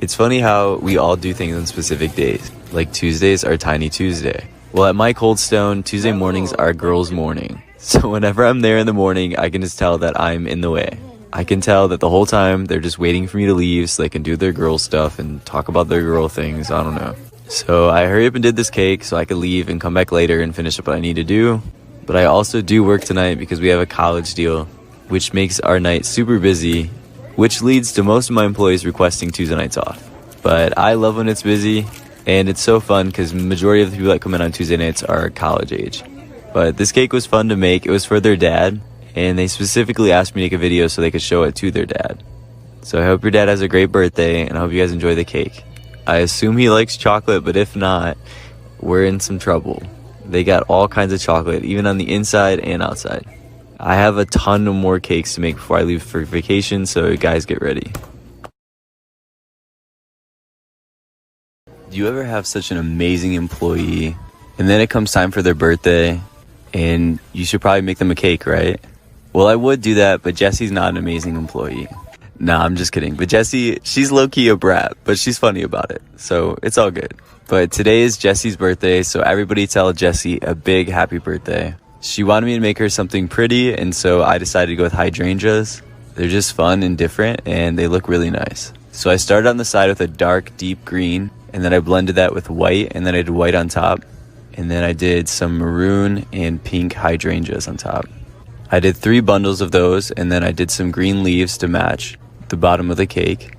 It's funny how we all do things on specific days. Like Tuesdays are Tiny Tuesday. Well, at my Cold Stone, Tuesday mornings are girls' morning. So whenever I'm there in the morning, I can just tell that I'm in the way. I can tell that the whole time they're just waiting for me to leave so they can do their girl stuff and talk about their girl things. I don't know. So I hurry up and did this cake so I could leave and come back later and finish up what I need to do. But I also do work tonight because we have a college deal, which makes our night super busy, which leads to most of my employees requesting Tuesday nights off. But I love when it's busy, and it's so fun because the majority of the people that come in on Tuesday nights are college age. But this cake was fun to make. It was for their dad, and they specifically asked me to make a video so they could show it to their dad. So I hope your dad has a great birthday, and I hope you guys enjoy the cake. I assume he likes chocolate, but if not, we're in some trouble. They got all kinds of chocolate, even on the inside and outside. I have a ton of more cakes to make before I leave for vacation, so guys, get ready. Do you ever have such an amazing employee, and then it comes time for their birthday, and you should probably make them a cake, right? Well, I would do that, but Jessie's not an amazing employee. Nah, I'm just kidding. But Jessie, she's low-key a brat, but she's funny about it, so it's all good. But today is Jessie's birthday, so everybody tell Jessie a big happy birthday. She wanted me to make her something pretty, and so I decided to go with hydrangeas. They're just fun and different, and they look really nice. So I started on the side with a dark, deep green, and then I blended that with white, and then I did white on top. And then I did some maroon and pink hydrangeas on top. I did 3 bundles of those, and then I did some green leaves to match the bottom of the cake.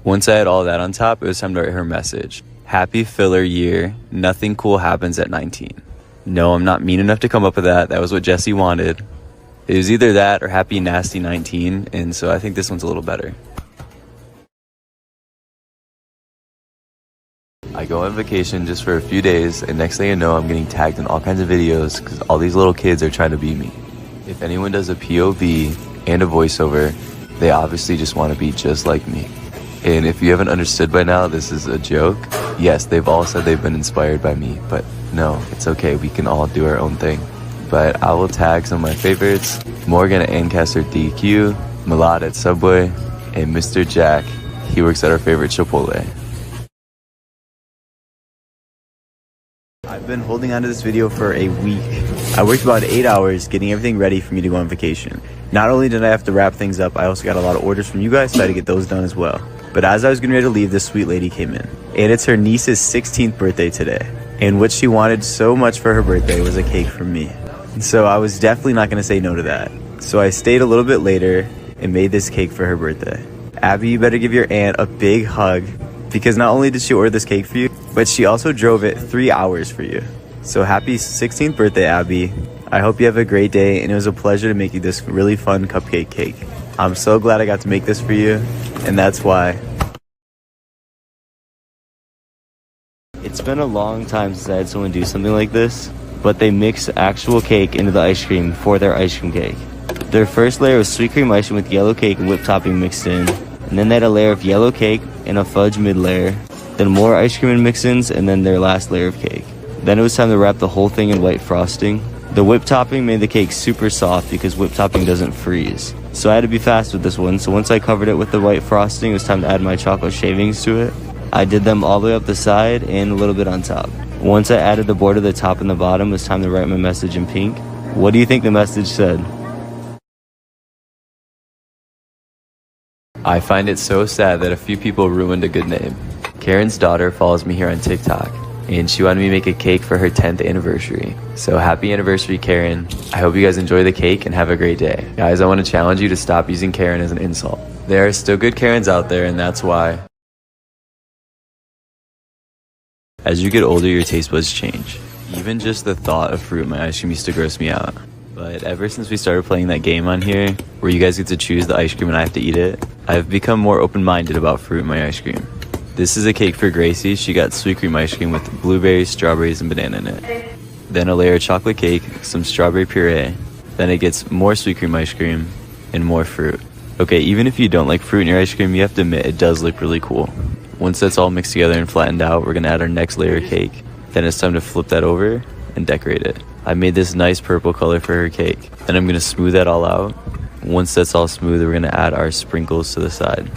Once I had all that on top, it was time to write her message. Happy filler year, nothing cool happens at 19. No, I'm not mean enough to come up with that. That was what Jessie wanted. It was either that or happy nasty 19, and so I think this one's a little better. I go on vacation just for a few days, and next thing I know, I'm getting tagged in all kinds of videos because all these little kids are trying to be me. If anyone does a POV and a voiceover, they obviously just want to be just like me. And if you haven't understood by now, this is a joke. Yes, they've all said they've been inspired by me, but no, it's okay. We can all do our own thing. But I will tag some of my favorites. Morgan at Ancaster DQ, Milad at Subway, and Mr. Jack. He works at our favorite Chipotle. I've been holding on to this video for a week. I worked about 8 hours getting everything ready for me to go on vacation. Not only did I have to wrap things up, I also got a lot of orders from you guys, so I had to get those done as well. But as I was getting ready to leave, this sweet lady came in. And it's her niece's 16th birthday today. And what she wanted so much for her birthday was a cake from me. So I was definitely not going to say no to that. So I stayed a little bit later and made this cake for her birthday. Abby, you better give your aunt a big hug, because not only did she order this cake for you, but she also drove it 3 hours for you. So happy 16th birthday, Abby. I hope you have a great day, and it was a pleasure to make you this really fun cupcake cake. I'm so glad I got to make this for you, and that's why. It's been a long time since I had someone do something like this, but they mix actual cake into the ice cream for their ice cream cake. Their first layer was sweet cream icing with yellow cake and whipped topping mixed in, and then they had a layer of yellow cake and a fudge mid layer, then more ice cream and mix-ins, and then their last layer of cake. Then it was time to wrap the whole thing in white frosting. The whipped topping made the cake super soft because whipped topping doesn't freeze. So I had to be fast with this one, so once I covered it with the white frosting, it was time to add my chocolate shavings to it. I did them all the way up the side and a little bit on top. Once I added the border to the top and the bottom, it was time to write my message in pink. What do you think the message said? I find it so sad that a few people ruined a good name. Karen's daughter follows me here on TikTok, and she wanted me to make a cake for her 10th anniversary. So happy anniversary, Karen. I hope you guys enjoy the cake and have a great day. Guys, I want to challenge you to stop using Karen as an insult. There are still good Karens out there, and that's why. As you get older, your taste buds change. Even just the thought of fruit in my ice cream used to gross me out. But ever since we started playing that game on here, where you guys get to choose the ice cream and I have to eat it, I've become more open-minded about fruit in my ice cream. This is a cake for Gracie. She got sweet cream ice cream with blueberries, strawberries, and banana in it. Then a layer of chocolate cake, some strawberry puree. Then it gets more sweet cream ice cream and more fruit. Okay, even if you don't like fruit in your ice cream, you have to admit it does look really cool. Once that's all mixed together and flattened out, we're gonna add our next layer of cake. Then it's time to flip that over and decorate it. I made this nice purple color for her cake. Then I'm gonna smooth that all out. Once that's all smooth, we're gonna add our sprinkles to the side.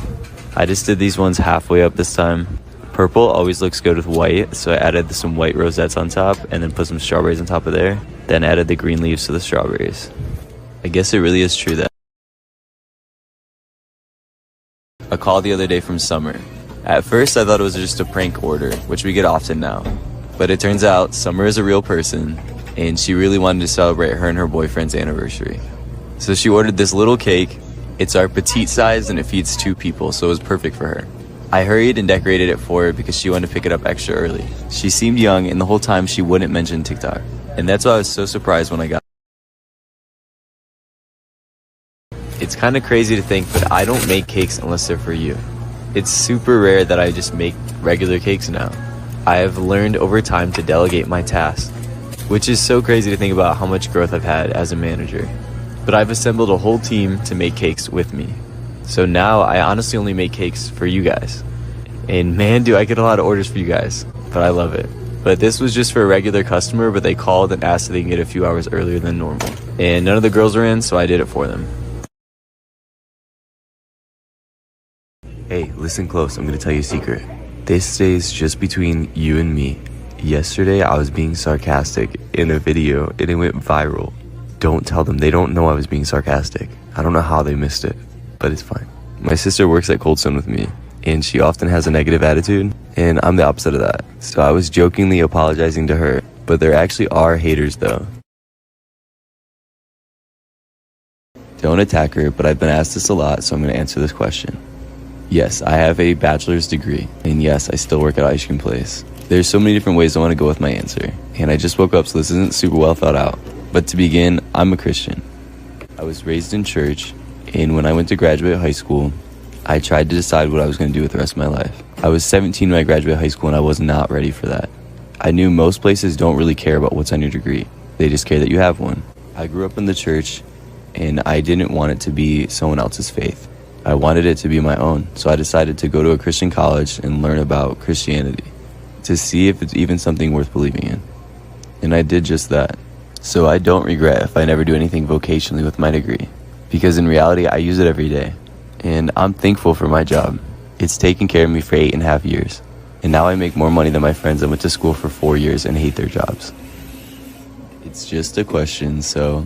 I just did these ones halfway up this time. Purple always looks good with white, so I added some white rosettes on top and then put some strawberries on top of there. Then added the green leaves to the strawberries. I guess it really is true that. A call the other day from Summer. At first I thought it was just a prank order, which we get often now. But it turns out Summer is a real person, and she really wanted to celebrate her and her boyfriend's anniversary. So she ordered this little cake. It's our petite size and it feeds 2 people, so it was perfect for her. I hurried and decorated it for her because she wanted to pick it up extra early. She seemed young, and the whole time she wouldn't mention TikTok. And that's why I was so surprised when I got it. It's kind of crazy to think, but I don't make cakes unless they're for you. It's super rare that I just make regular cakes now. I have learned over time to delegate my tasks, which is so crazy to think about how much growth I've had as a manager. But I've assembled a whole team to make cakes with me. So now I honestly only make cakes for you guys. And man, do I get a lot of orders for you guys, but I love it. But this was just for a regular customer, but they called and asked if they can get it a few hours earlier than normal. And none of the girls were in, so I did it for them. Hey, listen close, I'm gonna tell you a secret. This stays just between you and me. Yesterday I was being sarcastic in a video and it went viral. Don't tell them, they don't know I was being sarcastic. I don't know how they missed it, but it's fine. My sister works at Cold Stone with me, and she often has a negative attitude, and I'm the opposite of that. So I was jokingly apologizing to her, but there actually are haters though. Don't attack her, but I've been asked this a lot, so I'm gonna answer this question. Yes, I have a bachelor's degree, and yes, I still work at Ice Cream Place. There's so many different ways I want to go with my answer, and I just woke up, so this isn't super well thought out. But to begin, I'm a Christian. I was raised in church, and when I went to graduate high school, I tried to decide what I was going to do with the rest of my life. I was 17 when I graduated high school, and I was not ready for that. I knew most places don't really care about what's on your degree. They just care that you have one. I grew up in the church, and I didn't want it to be someone else's faith. I wanted it to be my own, so I decided to go to a Christian college and learn about Christianity to see if it's even something worth believing in. And I did just that. So I don't regret if I never do anything vocationally with my degree, because in reality I use it every day. And I'm thankful for my job. It's taken care of me for 8.5 years. And now I make more money than my friends that went to school for 4 years and hate their jobs. It's just a question, so